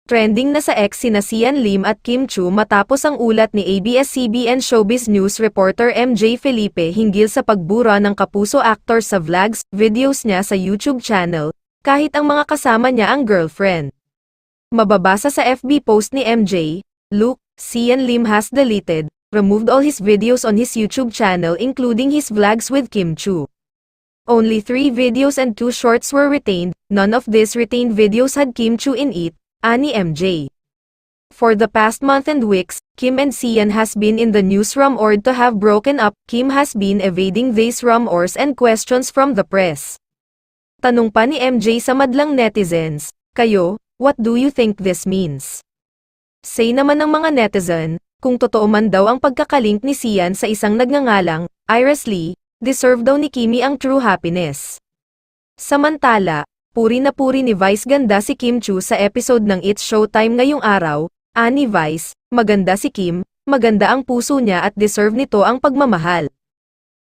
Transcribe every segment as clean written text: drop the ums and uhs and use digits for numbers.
Trending na sa X sina Sian Lim at Kim Chu matapos ang ulat ni ABS-CBN Showbiz News reporter MJ Felipe hinggil sa pagbura ng kapuso actor sa vlogs, videos niya sa YouTube channel, kahit ang mga kasama niya ang girlfriend. Mababasa sa FB post ni MJ, "Look, Sian Lim has removed all his videos on his YouTube channel including his vlogs with Kim Chu. Only 3 videos and 2 shorts were retained, none of these retained videos had Kim Chu in it," ani MJ. For the past month and weeks, Kim and Sian has been in the news rumored to have broken up. Kim has been evading these rumors and questions from the press. Tanong pa ni MJ sa madlang netizens, "Kayo, what do you think this means?" Say naman ng mga netizen, kung totoo man daw ang pagkakalink ni Sian sa isang nagngangalang Iris Lee, deserve daw ni Kimi ang true happiness. Samantala, puri na puri ni Vice ganda si Kim Chu sa episode ng It's Showtime ngayong araw, ani Vice, maganda si Kim, maganda ang puso niya at deserve nito ang pagmamahal.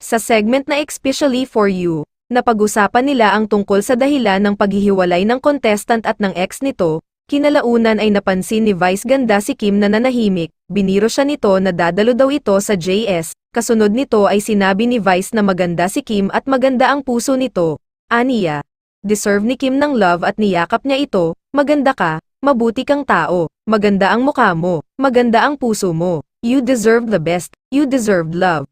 Sa segment na Especially For You, napag-usapan nila ang tungkol sa dahilan ng paghihiwalay ng contestant at ng ex nito. Kinalaunan ay napansin ni Vice ganda si Kim na nanahimik, biniro siya nito na dadalo daw ito sa JS, kasunod nito ay sinabi ni Vice na maganda si Kim at maganda ang puso nito, aniya. Deserve ni Kim ng love at niyakap niya ito, maganda ka, mabuti kang tao, maganda ang mukha mo, maganda ang puso mo, you deserve the best, you deserve love.